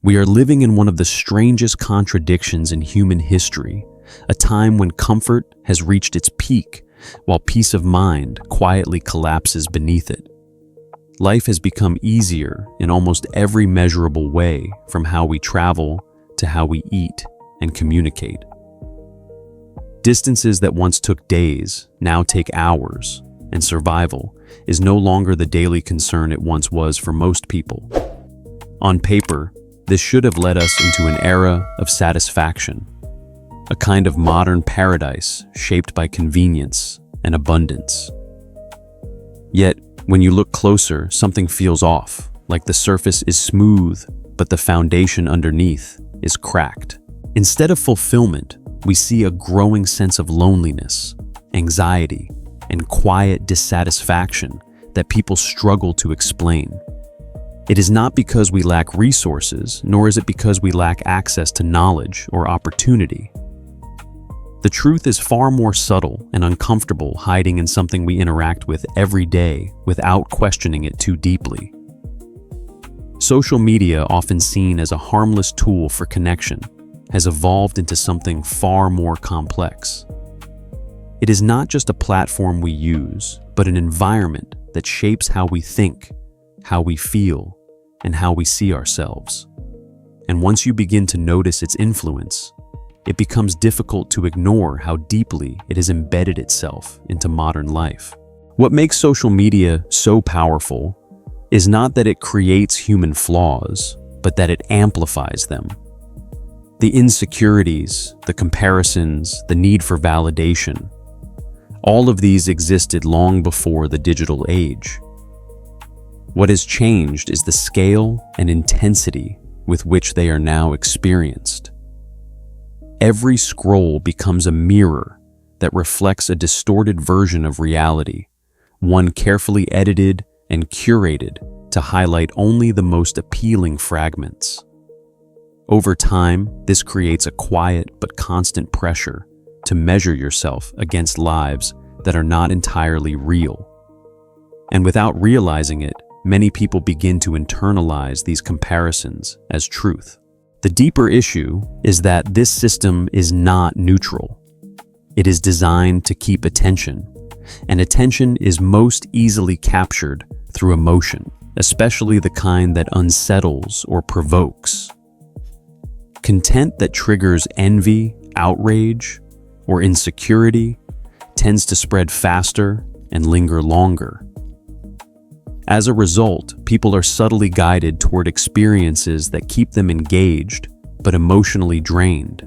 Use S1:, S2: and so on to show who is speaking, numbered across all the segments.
S1: We are living in one of the strangest contradictions in human history, a time when comfort has reached its peak, while peace of mind quietly collapses beneath it. Life has become easier in almost every measurable way, from how we travel to how we eat and communicate. Distances that once took days now take hours, and survival is no longer the daily concern it once was for most people. On paper, this should have led us into an era of satisfaction, a kind of modern paradise shaped by convenience and abundance. Yet, when you look closer, something feels off, like the surface is smooth, but the foundation underneath is cracked. Instead of fulfillment, we see a growing sense of loneliness, anxiety, and quiet dissatisfaction that people struggle to explain. It is not because we lack resources, nor is it because we lack access to knowledge or opportunity. The truth is far more subtle and uncomfortable, hiding in something we interact with every day without questioning it too deeply. Social media, often seen as a harmless tool for connection, has evolved into something far more complex. It is not just a platform we use, but an environment that shapes how we think, how we feel, and how we see ourselves. And once you begin to notice its influence, it becomes difficult to ignore how deeply it has embedded itself into modern life. What makes social media so powerful is not that it creates human flaws, but that it amplifies them. The insecurities, the comparisons, the need for validation, all of these existed long before the digital age. What has changed is the scale and intensity with which they are now experienced. Every scroll becomes a mirror that reflects a distorted version of reality, one carefully edited and curated to highlight only the most appealing fragments. Over time, this creates a quiet but constant pressure to measure yourself against lives that are not entirely real. And without realizing it, many people begin to internalize these comparisons as truth. The deeper issue is that this system is not neutral. It is designed to keep attention, and attention is most easily captured through emotion, especially the kind that unsettles or provokes. Content that triggers envy, outrage, or insecurity tends to spread faster and linger longer. As a result, people are subtly guided toward experiences that keep them engaged, but emotionally drained.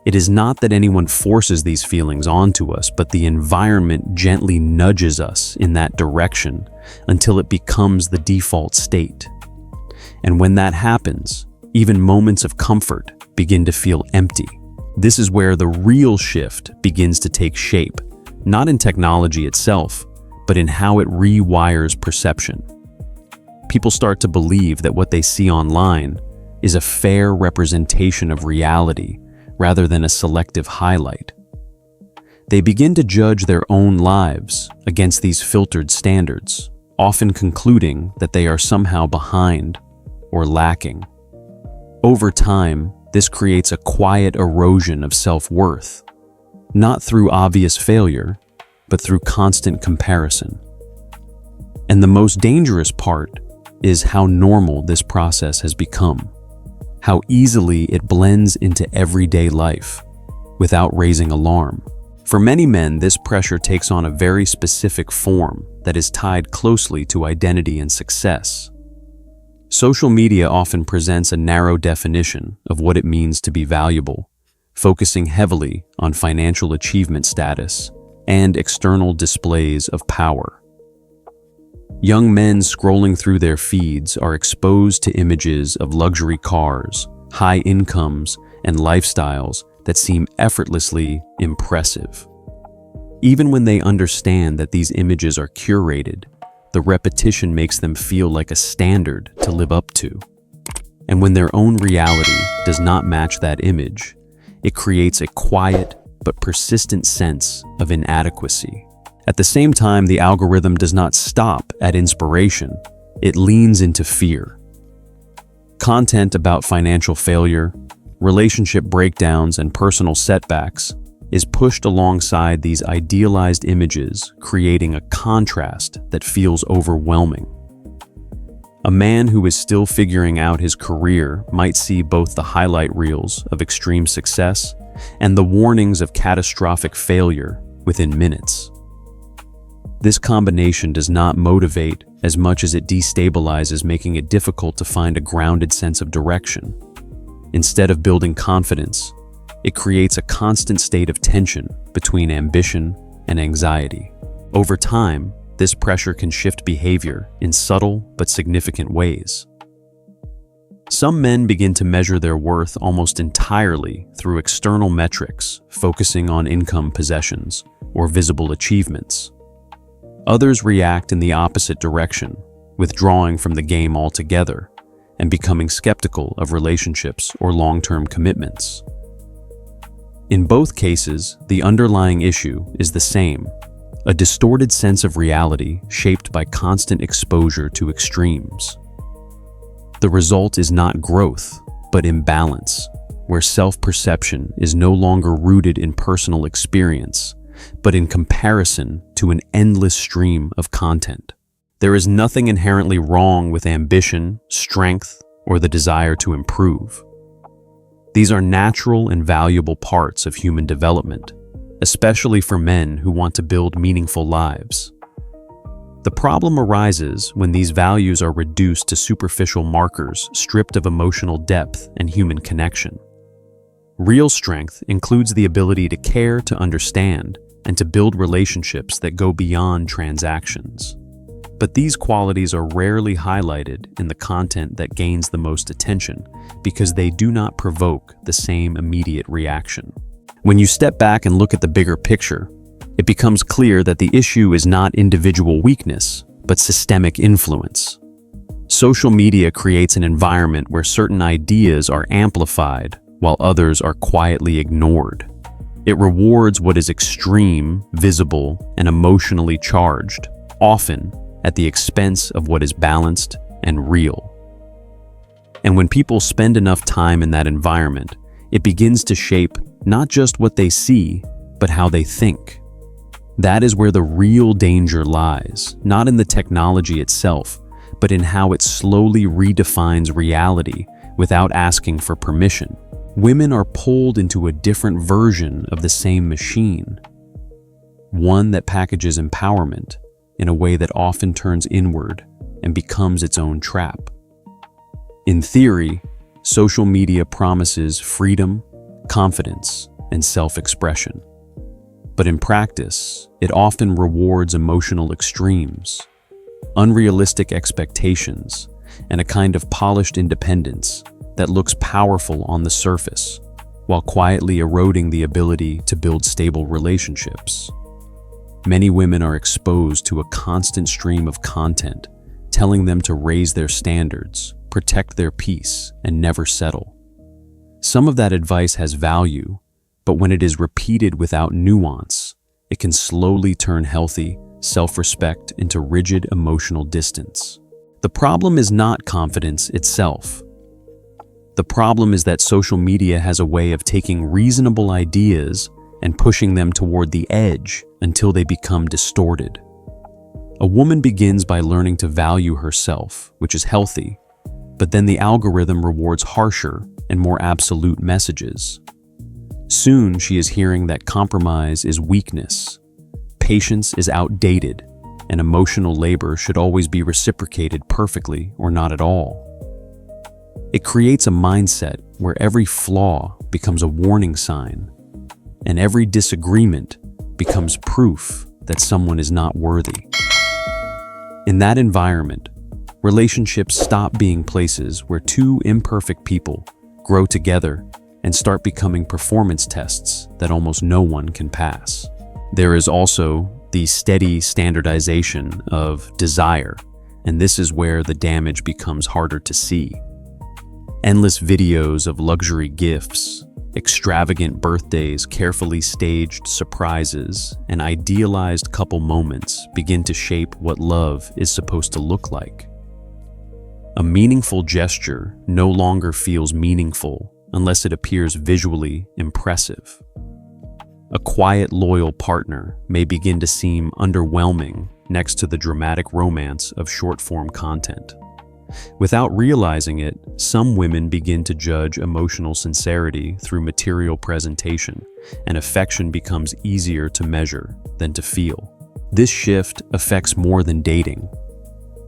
S1: It is not that anyone forces these feelings onto us, but the environment gently nudges us in that direction until it becomes the default state. And when that happens, even moments of comfort begin to feel empty. This is where the real shift begins to take shape, not in technology itself, but in how it rewires perception. People start to believe that what they see online is a fair representation of reality rather than a selective highlight. They begin to judge their own lives against these filtered standards, often concluding that they are somehow behind or lacking. Over time, this creates a quiet erosion of self-worth, not through obvious failure, but through constant comparison. And the most dangerous part is how normal this process has become, how easily it blends into everyday life without raising alarm. For many men, this pressure takes on a very specific form that is tied closely to identity and success. Social media often presents a narrow definition of what it means to be valuable, focusing heavily on financial achievement status and external displays of power. Young men scrolling through their feeds are exposed to images of luxury cars, high incomes, and lifestyles that seem effortlessly impressive. Even when they understand that these images are curated, the repetition makes them feel like a standard to live up to. And when their own reality does not match that image, it creates a quiet but persistent sense of inadequacy. At the same time, the algorithm does not stop at inspiration, it leans into fear. Content about financial failure, relationship breakdowns, and personal setbacks is pushed alongside these idealized images, creating a contrast that feels overwhelming. A man who is still figuring out his career might see both the highlight reels of extreme success and the warnings of catastrophic failure within minutes. This combination does not motivate as much as it destabilizes, making it difficult to find a grounded sense of direction. Instead of building confidence, it creates a constant state of tension between ambition and anxiety. Over time, this pressure can shift behavior in subtle but significant ways. Some men begin to measure their worth almost entirely through external metrics, focusing on income, possessions, or visible achievements. Others react in the opposite direction, withdrawing from the game altogether and becoming skeptical of relationships or long-term commitments. In both cases, the underlying issue is the same: a distorted sense of reality shaped by constant exposure to extremes. The result is not growth, but imbalance, where self-perception is no longer rooted in personal experience, but in comparison to an endless stream of content. There is nothing inherently wrong with ambition, strength, or the desire to improve. These are natural and valuable parts of human development, especially for men who want to build meaningful lives. The problem arises when these values are reduced to superficial markers stripped of emotional depth and human connection. Real strength includes the ability to care, to understand, and to build relationships that go beyond transactions. But these qualities are rarely highlighted in the content that gains the most attention because they do not provoke the same immediate reaction. When you step back and look at the bigger picture, it becomes clear that the issue is not individual weakness, but systemic influence. Social media creates an environment where certain ideas are amplified while others are quietly ignored. It rewards what is extreme, visible, and emotionally charged, often at the expense of what is balanced and real. And when people spend enough time in that environment, it begins to shape not just what they see, but how they think. That is where the real danger lies, not in the technology itself, but in how it slowly redefines reality without asking for permission. Women are pulled into a different version of the same machine, one that packages empowerment in a way that often turns inward and becomes its own trap. In theory, social media promises freedom, confidence, and self-expression. But in practice, it often rewards emotional extremes, unrealistic expectations, and a kind of polished independence that looks powerful on the surface, while quietly eroding the ability to build stable relationships. Many women are exposed to a constant stream of content, telling them to raise their standards, protect their peace, and never settle. Some of that advice has value, but when it is repeated without nuance, it can slowly turn healthy self-respect into rigid emotional distance. The problem is not confidence itself. The problem is that social media has a way of taking reasonable ideas and pushing them toward the edge until they become distorted. A woman begins by learning to value herself, which is healthy, but then the algorithm rewards harsher and more absolute messages. Soon she is hearing that compromise is weakness, patience is outdated, and emotional labor should always be reciprocated perfectly or not at all. It creates a mindset where every flaw becomes a warning sign, and every disagreement becomes proof that someone is not worthy. In that environment, relationships stop being places where two imperfect people grow together and start becoming performance tests that almost no one can pass. There is also the steady standardization of desire, and this is where the damage becomes harder to see. Endless videos of luxury gifts, extravagant birthdays, carefully staged surprises, and idealized couple moments begin to shape what love is supposed to look like. A meaningful gesture no longer feels meaningful unless it appears visually impressive. A quiet, loyal partner may begin to seem underwhelming next to the dramatic romance of short-form content. Without realizing it, some women begin to judge emotional sincerity through material presentation, and affection becomes easier to measure than to feel. This shift affects more than dating.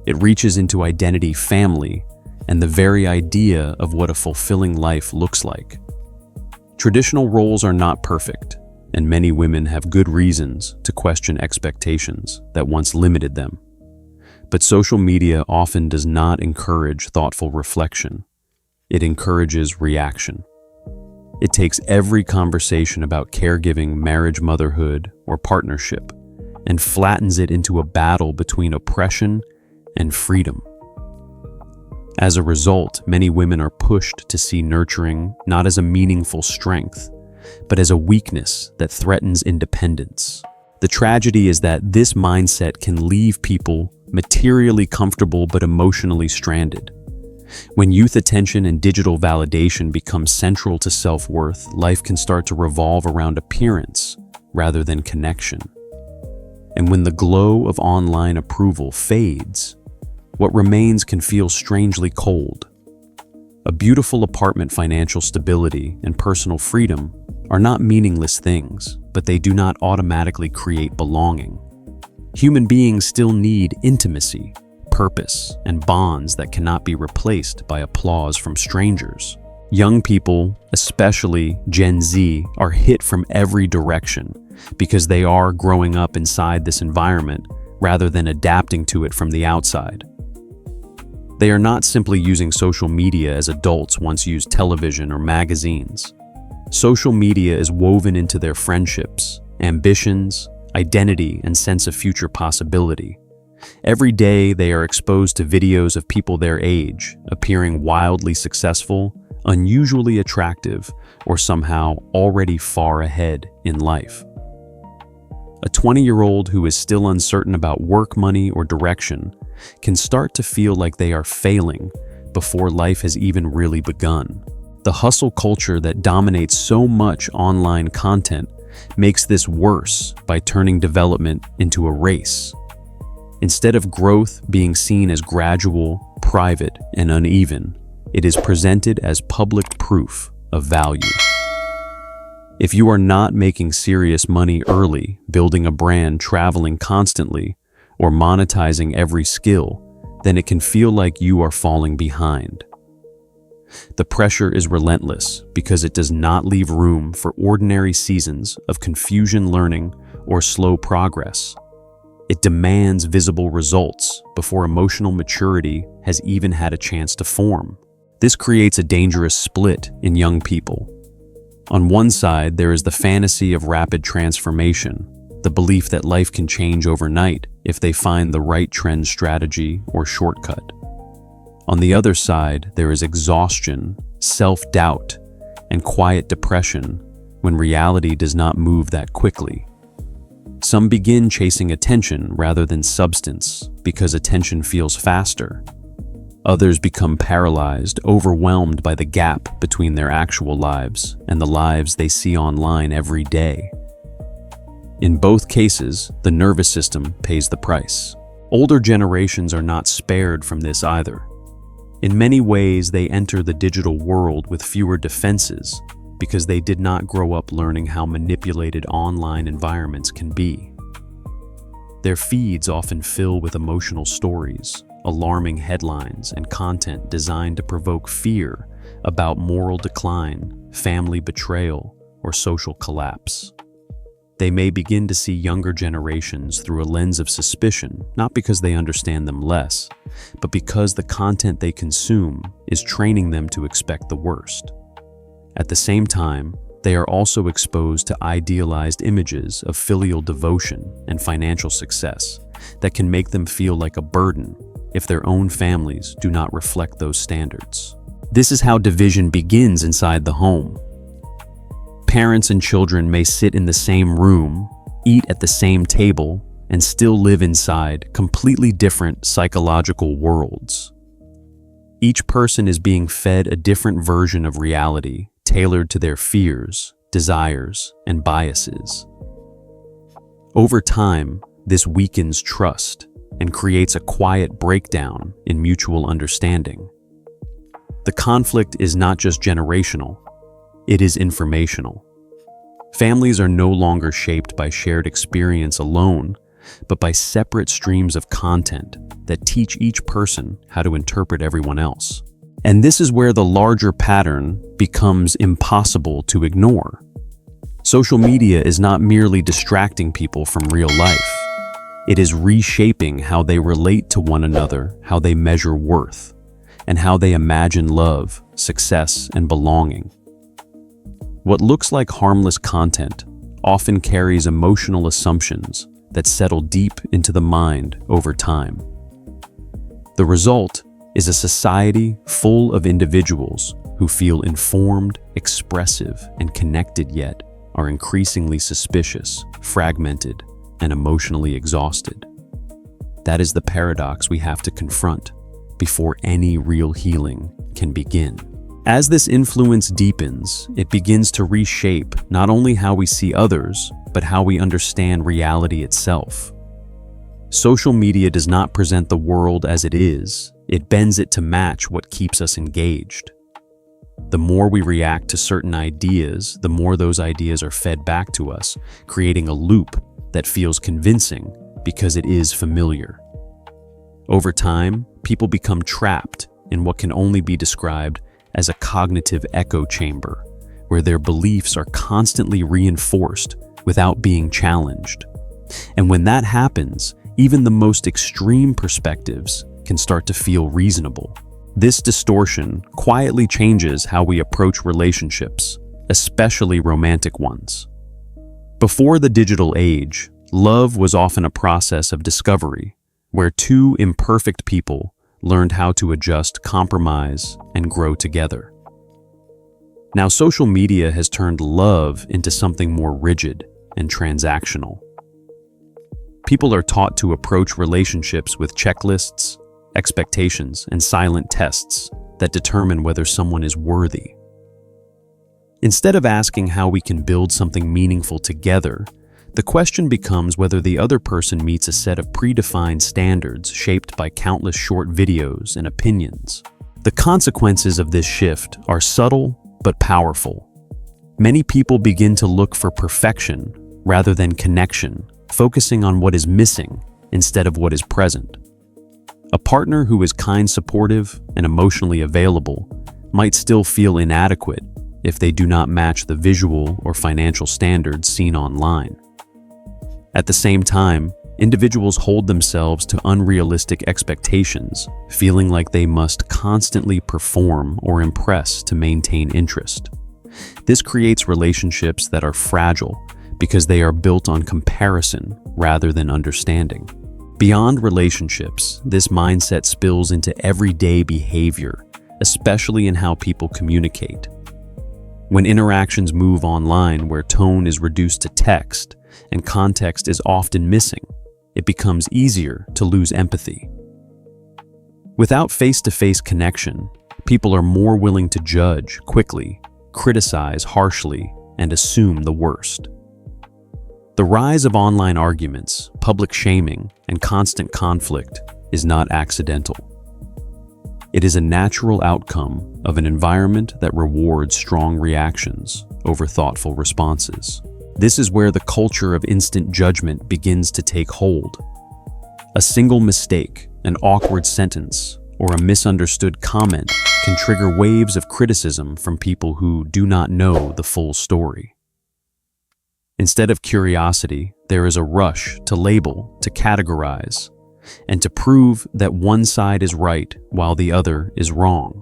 S1: It reaches into identity, family, and the very idea of what a fulfilling life looks like. Traditional roles are not perfect, and many women have good reasons to question expectations that once limited them. But social media often does not encourage thoughtful reflection. It encourages reaction. It takes every conversation about caregiving, marriage, motherhood, or partnership and flattens it into a battle between oppression and freedom. As a result, many women are pushed to see nurturing not as a meaningful strength, but as a weakness that threatens independence. The tragedy is that this mindset can leave people materially comfortable but emotionally stranded. When youth attention and digital validation become central to self-worth, life can start to revolve around appearance rather than connection. And when the glow of online approval fades, what remains can feel strangely cold. A beautiful apartment, financial stability, and personal freedom are not meaningless things, but they do not automatically create belonging. Human beings still need intimacy, purpose, and bonds that cannot be replaced by applause from strangers. Young people, especially Gen Z, are hit from every direction because they are growing up inside this environment rather than adapting to it from the outside. They are not simply using social media as adults once used television or magazines. Social media is woven into their friendships, ambitions, identity, and sense of future possibility. Every day they are exposed to videos of people their age, appearing wildly successful, unusually attractive, or somehow already far ahead in life. A 20-year-old who is still uncertain about work, money, or direction can start to feel like they are failing before life has even really begun. The hustle culture that dominates so much online content makes this worse by turning development into a race. Instead of growth being seen as gradual, private, and uneven, it is presented as public proof of value. If you are not making serious money early, building a brand, traveling constantly, or monetizing every skill, then it can feel like you are falling behind. The pressure is relentless because it does not leave room for ordinary seasons of confusion, learning, or slow progress. It demands visible results before emotional maturity has even had a chance to form. This creates a dangerous split in young people. On one side, there is the fantasy of rapid transformation, the belief that life can change overnight if they find the right trend, strategy, or shortcut. On the other side, there is exhaustion, self-doubt, and quiet depression when reality does not move that quickly. Some begin chasing attention rather than substance because attention feels faster. Others become paralyzed, overwhelmed by the gap between their actual lives and the lives they see online every day. In both cases, the nervous system pays the price. Older generations are not spared from this either. In many ways, they enter the digital world with fewer defenses because they did not grow up learning how manipulated online environments can be. Their feeds often fill with emotional stories, alarming headlines, and content designed to provoke fear about moral decline, family betrayal, or social collapse. They may begin to see younger generations through a lens of suspicion, not because they understand them less, but because the content they consume is training them to expect the worst. At the same time, they are also exposed to idealized images of filial devotion and financial success that can make them feel like a burden if their own families do not reflect those standards. This is how division begins inside the home. Parents and children may sit in the same room, eat at the same table, and still live inside completely different psychological worlds. Each person is being fed a different version of reality, tailored to their fears, desires, and biases. Over time, this weakens trust and creates a quiet breakdown in mutual understanding. The conflict is not just generational, it is informational. Families are no longer shaped by shared experience alone, but by separate streams of content that teach each person how to interpret everyone else. And this is where the larger pattern becomes impossible to ignore. Social media is not merely distracting people from real life. It is reshaping how they relate to one another, how they measure worth, and how they imagine love, success, and belonging. What looks like harmless content often carries emotional assumptions that settle deep into the mind over time. The result is a society full of individuals who feel informed, expressive, and connected, yet are increasingly suspicious, fragmented, and emotionally exhausted. That is the paradox we have to confront before any real healing can begin. As this influence deepens, it begins to reshape not only how we see others, but how we understand reality itself. Social media does not present the world as it is, it bends it to match what keeps us engaged. The more we react to certain ideas, the more those ideas are fed back to us, creating a loop that feels convincing because it is familiar. Over time, people become trapped in what can only be described as a cognitive echo chamber, where their beliefs are constantly reinforced without being challenged. And when that happens, even the most extreme perspectives can start to feel reasonable. This distortion quietly changes how we approach relationships, especially romantic ones. Before the digital age, love was often a process of discovery, where two imperfect people learned how to adjust, compromise, and grow together. Now, social media has turned love into something more rigid and transactional. People are taught to approach relationships with checklists, expectations, and silent tests that determine whether someone is worthy. Instead of asking how we can build something meaningful together, the question becomes whether the other person meets a set of predefined standards shaped by countless short videos and opinions. The consequences of this shift are subtle but powerful. Many people begin to look for perfection rather than connection, focusing on what is missing instead of what is present. A partner who is kind, supportive, and emotionally available might still feel inadequate if they do not match the visual or financial standards seen online. At the same time, individuals hold themselves to unrealistic expectations, feeling like they must constantly perform or impress to maintain interest. This creates relationships that are fragile because they are built on comparison rather than understanding. Beyond relationships, this mindset spills into everyday behavior, especially in how people communicate. When interactions move online where tone is reduced to text and context is often missing, it becomes easier to lose empathy. Without face-to-face connection, people are more willing to judge quickly, criticize harshly, and assume the worst. The rise of online arguments, public shaming, and constant conflict is not accidental. It is a natural outcome of an environment that rewards strong reactions over thoughtful responses. This is where the culture of instant judgment begins to take hold. A single mistake, an awkward sentence, or a misunderstood comment can trigger waves of criticism from people who do not know the full story. Instead of curiosity, there is a rush to label, to categorize, and to prove that one side is right while the other is wrong.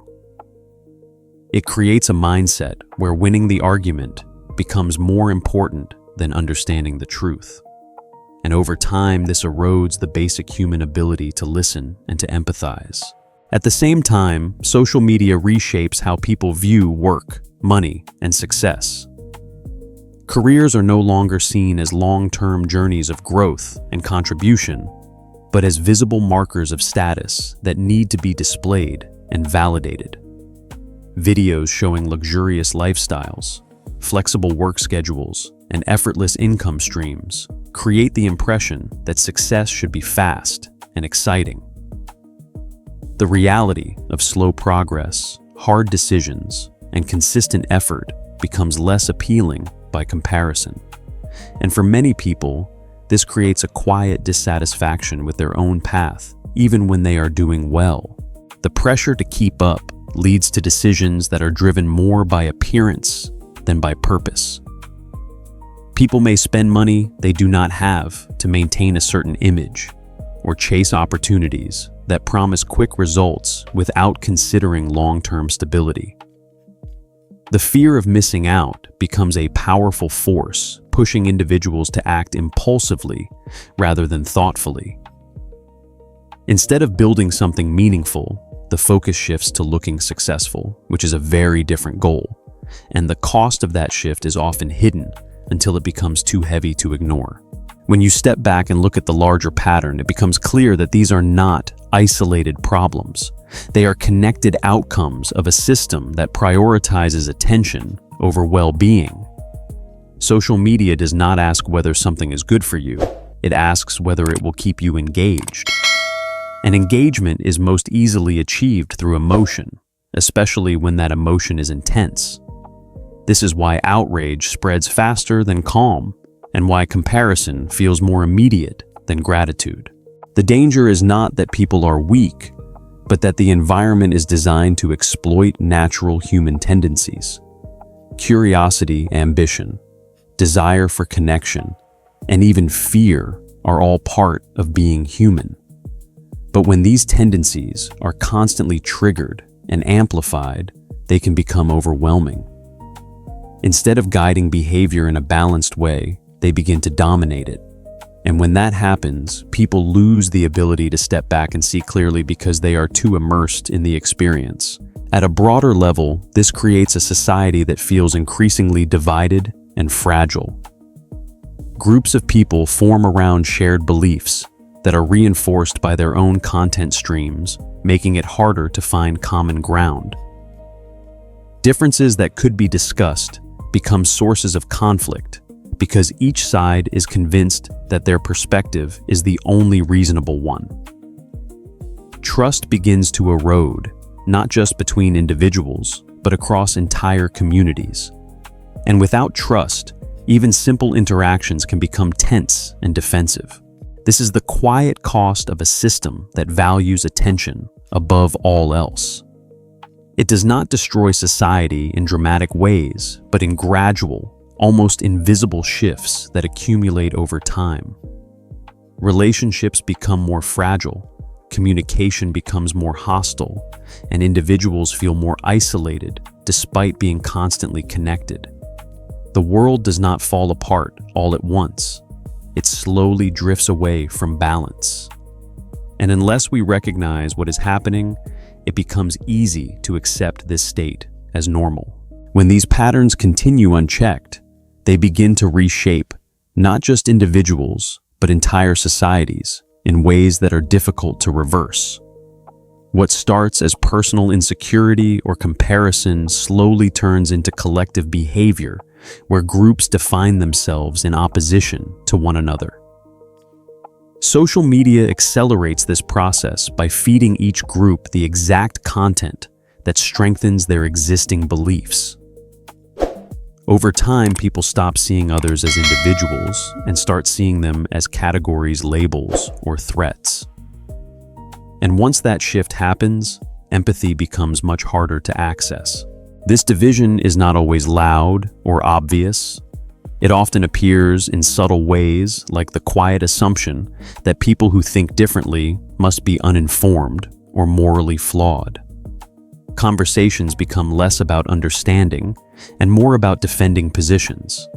S1: It creates a mindset where winning the argument becomes more important than understanding the truth. And over time, this erodes the basic human ability to listen and to empathize. At the same time, social media reshapes how people view work, money, and success. Careers are no longer seen as long-term journeys of growth and contribution, but as visible markers of status that need to be displayed and validated. Videos showing luxurious lifestyles, flexible work schedules, and effortless income streams create the impression that success should be fast and exciting. The reality of slow progress, hard decisions, and consistent effort becomes less appealing by comparison. And for many people, this creates a quiet dissatisfaction with their own path, even when they are doing well. The pressure to keep up leads to decisions that are driven more by appearance than by purpose. People may spend money they do not have to maintain a certain image, or chase opportunities that promise quick results without considering long-term stability. The fear of missing out becomes a powerful force, pushing individuals to act impulsively rather than thoughtfully. Instead of building something meaningful, the focus shifts to looking successful, which is a very different goal, and the cost of that shift is often hidden until it becomes too heavy to ignore. When you step back and look at the larger pattern, it becomes clear that these are not isolated problems. They are connected outcomes of a system that prioritizes attention over well-being. Social media does not ask whether something is good for you. It asks whether it will keep you engaged. And engagement is most easily achieved through emotion, especially when that emotion is intense. This is why outrage spreads faster than calm, and why comparison feels more immediate than gratitude. The danger is not that people are weak, but that the environment is designed to exploit natural human tendencies. Curiosity, ambition, desire for connection, and even fear are all part of being human. But when these tendencies are constantly triggered and amplified, they can become overwhelming. Instead of guiding behavior in a balanced way, they begin to dominate it. And when that happens, people lose the ability to step back and see clearly because they are too immersed in the experience. At a broader level, this creates a society that feels increasingly divided and fragile. Groups of people form around shared beliefs that are reinforced by their own content streams, making it harder to find common ground. Differences that could be discussed become sources of conflict because each side is convinced that their perspective is the only reasonable one. Trust begins to erode, not just between individuals, but across entire communities. And without trust, even simple interactions can become tense and defensive. This is the quiet cost of a system that values attention above all else. It does not destroy society in dramatic ways, but in gradual, almost invisible shifts that accumulate over time. Relationships become more fragile, communication becomes more hostile, and individuals feel more isolated despite being constantly connected. The world does not fall apart all at once. It slowly drifts away from balance. And unless we recognize what is happening, it becomes easy to accept this state as normal. When these patterns continue unchecked, they begin to reshape not just individuals, but entire societies in ways that are difficult to reverse. What starts as personal insecurity or comparison slowly turns into collective behavior, where groups define themselves in opposition to one another. Social media accelerates this process by feeding each group the exact content that strengthens their existing beliefs. Over time, people stop seeing others as individuals and start seeing them as categories, labels, or threats. And once that shift happens, empathy becomes much harder to access. This division is not always loud or obvious. It often appears in subtle ways, like the quiet assumption that people who think differently must be uninformed or morally flawed. Conversations become less about understanding and more about defending positions.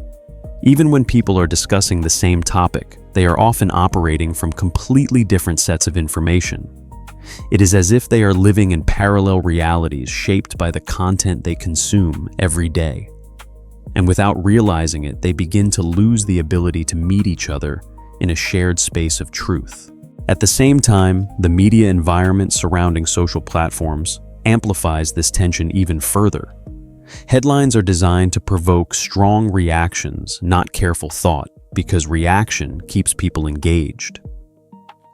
S1: Even when people are discussing the same topic, they are often operating from completely different sets of information. It is as if they are living in parallel realities shaped by the content they consume every day. And without realizing it, they begin to lose the ability to meet each other in a shared space of truth. At the same time, the media environment surrounding social platforms amplifies this tension even further. Headlines are designed to provoke strong reactions, not careful thought, because reaction keeps people engaged.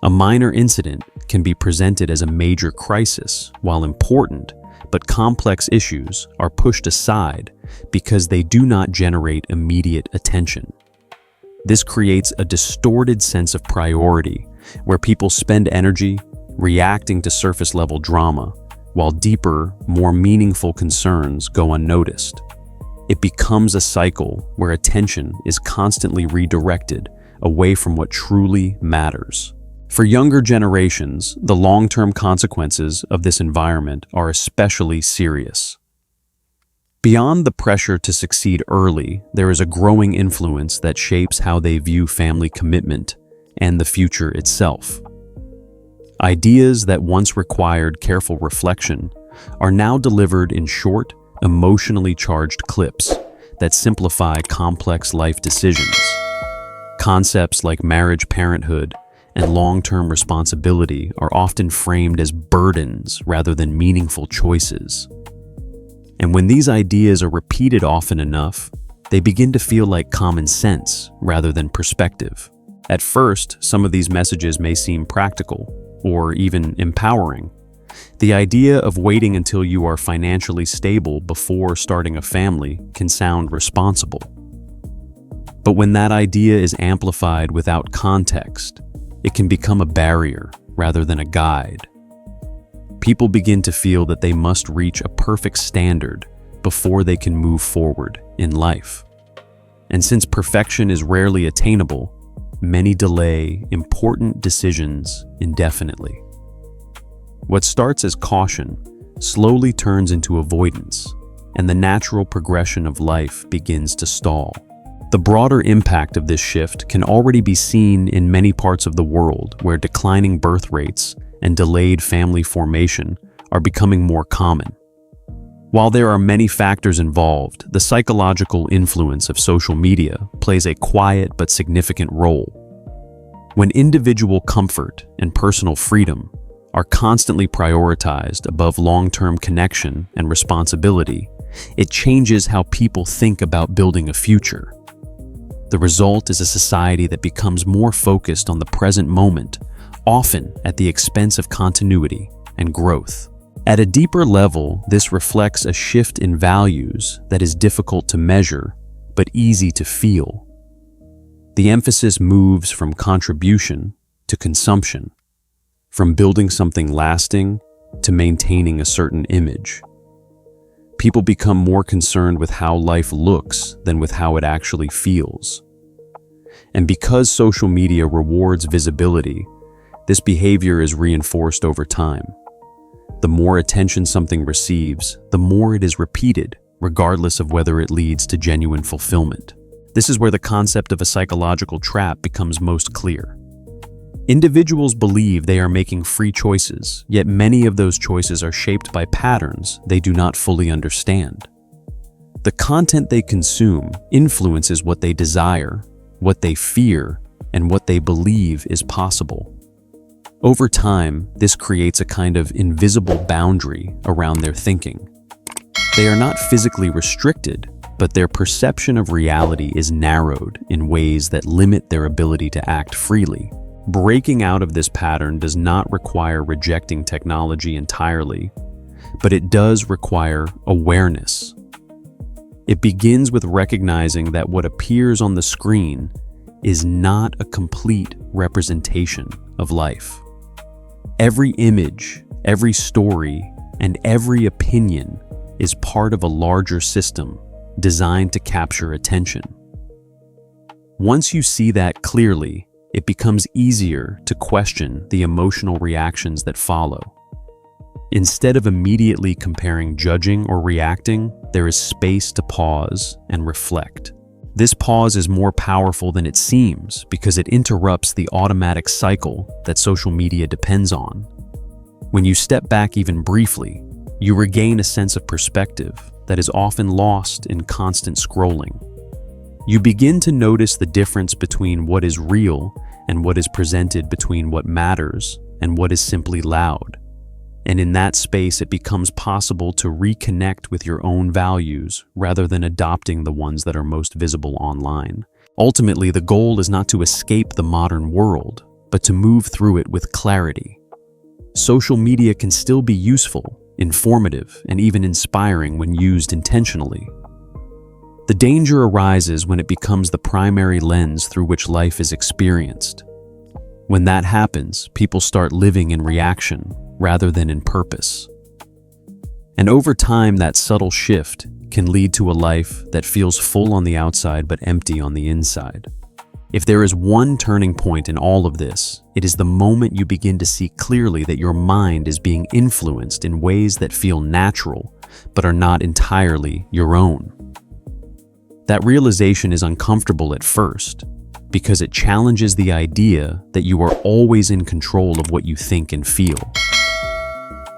S1: A minor incident can be presented as a major crisis, while important but complex issues are pushed aside because they do not generate immediate attention. This creates a distorted sense of priority, where people spend energy reacting to surface-level drama, while deeper, more meaningful concerns go unnoticed. It becomes a cycle where attention is constantly redirected away from what truly matters. For younger generations, the long-term consequences of this environment are especially serious. Beyond the pressure to succeed early, there is a growing influence that shapes how they view family commitment and the future itself. Ideas that once required careful reflection are now delivered in short, emotionally charged clips that simplify complex life decisions. Concepts like marriage, parenthood, and long-term responsibility are often framed as burdens rather than meaningful choices. And when these ideas are repeated often enough, they begin to feel like common sense rather than perspective. At first, some of these messages may seem practical or even empowering. The idea of waiting until you are financially stable before starting a family can sound responsible. But when that idea is amplified without context, it can become a barrier rather than a guide. People begin to feel that they must reach a perfect standard before they can move forward in life. And since perfection is rarely attainable, many delay important decisions indefinitely. What starts as caution slowly turns into avoidance, and the natural progression of life begins to stall. The broader impact of this shift can already be seen in many parts of the world where declining birth rates and delayed family formation are becoming more common. While there are many factors involved, the psychological influence of social media plays a quiet but significant role. When individual comfort and personal freedom are constantly prioritized above long-term connection and responsibility, it changes how people think about building a future. The result is a society that becomes more focused on the present moment, often at the expense of continuity and growth. At a deeper level, this reflects a shift in values that is difficult to measure, but easy to feel. The emphasis moves from contribution to consumption, from building something lasting to maintaining a certain image. People become more concerned with how life looks than with how it actually feels. And because social media rewards visibility, this behavior is reinforced over time. The more attention something receives, the more it is repeated, regardless of whether it leads to genuine fulfillment. This is where the concept of a psychological trap becomes most clear. Individuals believe they are making free choices, yet many of those choices are shaped by patterns they do not fully understand. The content they consume influences what they desire, what they fear, and what they believe is possible. Over time, this creates a kind of invisible boundary around their thinking. They are not physically restricted, but their perception of reality is narrowed in ways that limit their ability to act freely. Breaking out of this pattern does not require rejecting technology entirely, but it does require awareness. It begins with recognizing that what appears on the screen is not a complete representation of life. Every image, every story, and every opinion is part of a larger system designed to capture attention. Once you see that clearly, it becomes easier to question the emotional reactions that follow. Instead of immediately comparing, judging, or reacting, there is space to pause and reflect. This pause is more powerful than it seems because it interrupts the automatic cycle that social media depends on. When you step back even briefly, you regain a sense of perspective that is often lost in constant scrolling. You begin to notice the difference between what is real and what is presented, between what matters and what is simply loud. And in that space, it becomes possible to reconnect with your own values rather than adopting the ones that are most visible online. Ultimately, the goal is not to escape the modern world, but to move through it with clarity. Social media can still be useful, informative, and even inspiring when used intentionally. The danger arises when it becomes the primary lens through which life is experienced. When that happens, people start living in reaction rather than in purpose. And over time, that subtle shift can lead to a life that feels full on the outside but empty on the inside. If there is one turning point in all of this, it is the moment you begin to see clearly that your mind is being influenced in ways that feel natural but are not entirely your own. That realization is uncomfortable at first because it challenges the idea that you are always in control of what you think and feel.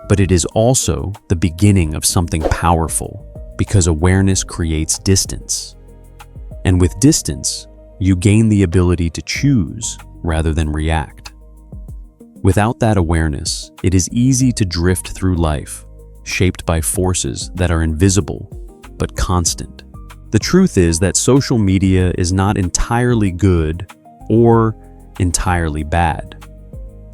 S1: But it is also the beginning of something powerful because awareness creates distance. And with distance, you gain the ability to choose rather than react. Without that awareness, it is easy to drift through life, shaped by forces that are invisible but constant. The truth is that social media is not entirely good or entirely bad.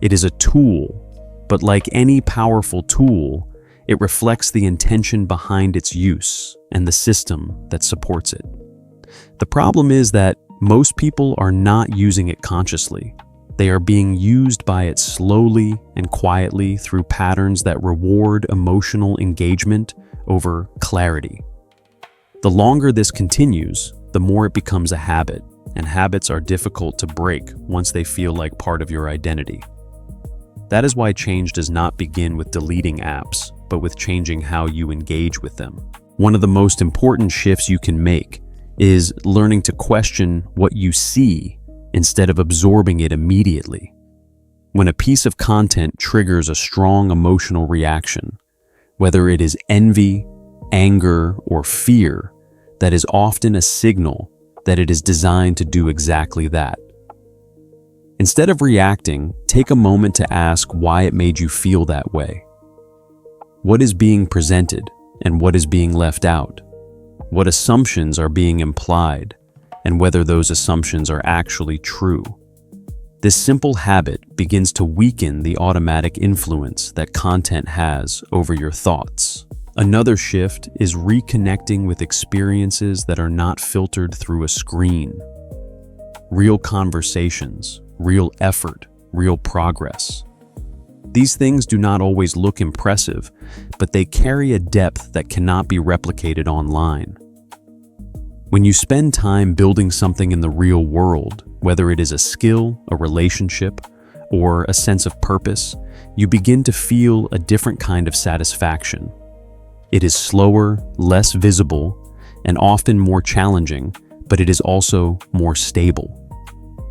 S1: It is a tool, but like any powerful tool, it reflects the intention behind its use and the system that supports it. The problem is that most people are not using it consciously. They are being used by it slowly and quietly through patterns that reward emotional engagement over clarity. The longer this continues, the more it becomes a habit, and habits are difficult to break once they feel like part of your identity. That is why change does not begin with deleting apps, but with changing how you engage with them. One of the most important shifts you can make is learning to question what you see instead of absorbing it immediately. When a piece of content triggers a strong emotional reaction, whether it is envy, anger, or fear, that is often a signal that it is designed to do exactly that. Instead of reacting, take a moment to ask why it made you feel that way. What is being presented and what is being left out? What assumptions are being implied, and whether those assumptions are actually true? This simple habit begins to weaken the automatic influence that content has over your thoughts. Another shift is reconnecting with experiences that are not filtered through a screen. Real conversations, real effort, real progress. These things do not always look impressive, but they carry a depth that cannot be replicated online. When you spend time building something in the real world, whether it is a skill, a relationship, or a sense of purpose, you begin to feel a different kind of satisfaction. It is slower, less visible, and often more challenging, but it is also more stable.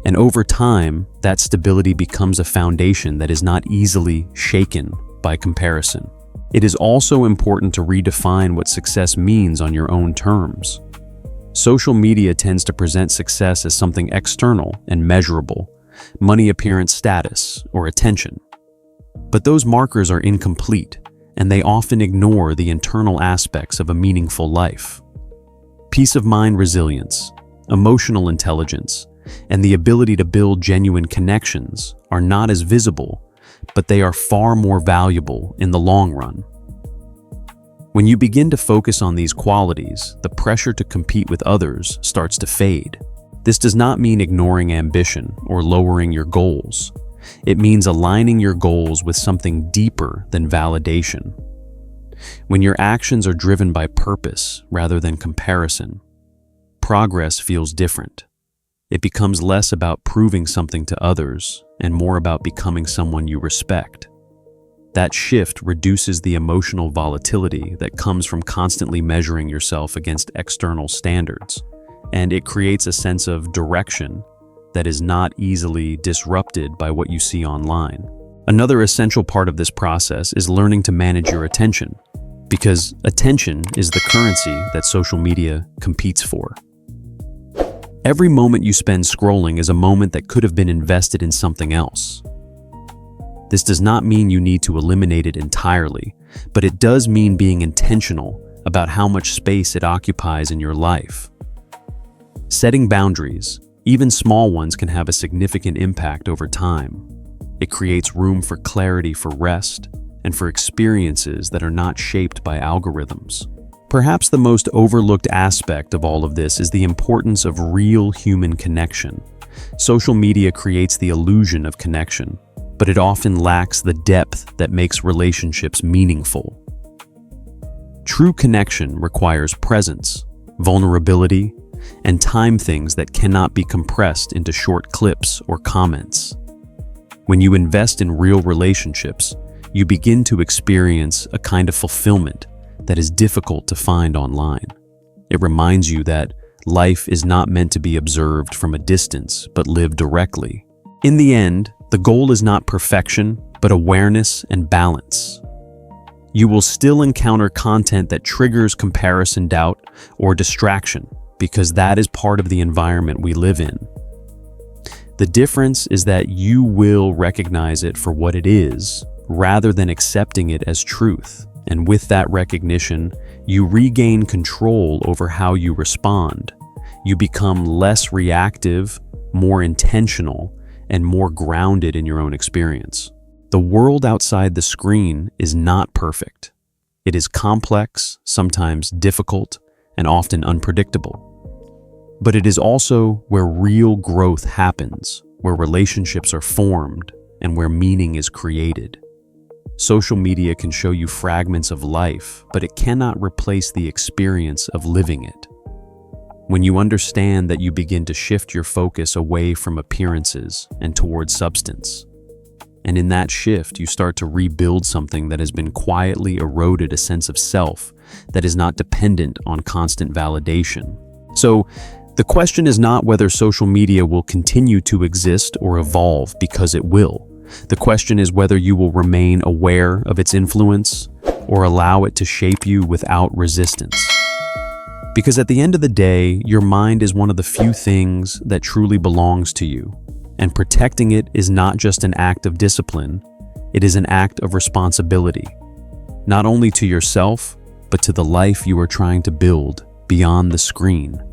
S1: And over time, that stability becomes a foundation that is not easily shaken by comparison. It is also important to redefine what success means on your own terms. Social media tends to present success as something external and measurable, money, appearance, status, or attention. But those markers are incomplete, and they often ignore the internal aspects of a meaningful life. Peace of mind, resilience, emotional intelligence, and the ability to build genuine connections are not as visible, but they are far more valuable in the long run. When you begin to focus on these qualities, the pressure to compete with others starts to fade. This does not mean ignoring ambition or lowering your goals. It means aligning your goals with something deeper than validation. When your actions are driven by purpose rather than comparison, progress feels different. It becomes less about proving something to others and more about becoming someone you respect. That shift reduces the emotional volatility that comes from constantly measuring yourself against external standards, and it creates a sense of direction that is not easily disrupted by what you see online. Another essential part of this process is learning to manage your attention, because attention is the currency that social media competes for. Every moment you spend scrolling is a moment that could have been invested in something else. This does not mean you need to eliminate it entirely, but it does mean being intentional about how much space it occupies in your life. Setting boundaries, even small ones, can have a significant impact over time. It creates room for clarity, for rest, and for experiences that are not shaped by algorithms. Perhaps the most overlooked aspect of all of this is the importance of real human connection. Social media creates the illusion of connection, but it often lacks the depth that makes relationships meaningful. True connection requires presence, vulnerability, and time, things that cannot be compressed into short clips or comments. When you invest in real relationships, you begin to experience a kind of fulfillment that is difficult to find online. It reminds you that life is not meant to be observed from a distance, but lived directly. In the end, the goal is not perfection, but awareness and balance. You will still encounter content that triggers comparison, doubt, or distraction, because that is part of the environment we live in. The difference is that you will recognize it for what it is, rather than accepting it as truth. And with that recognition, you regain control over how you respond. You become less reactive, more intentional, and more grounded in your own experience. The world outside the screen is not perfect. It is complex, sometimes difficult, and often unpredictable. But it is also where real growth happens, where relationships are formed, and where meaning is created. Social media can show you fragments of life, but it cannot replace the experience of living it. When you understand that, you begin to shift your focus away from appearances and towards substance. And in that shift, you start to rebuild something that has been quietly eroded, a sense of self that is not dependent on constant validation. So, the question is not whether social media will continue to exist or evolve, because it will. The question is whether you will remain aware of its influence or allow it to shape you without resistance. Because at the end of the day, your mind is one of the few things that truly belongs to you, and protecting it is not just an act of discipline, it is an act of responsibility, not only to yourself, but to the life you are trying to build beyond the screen.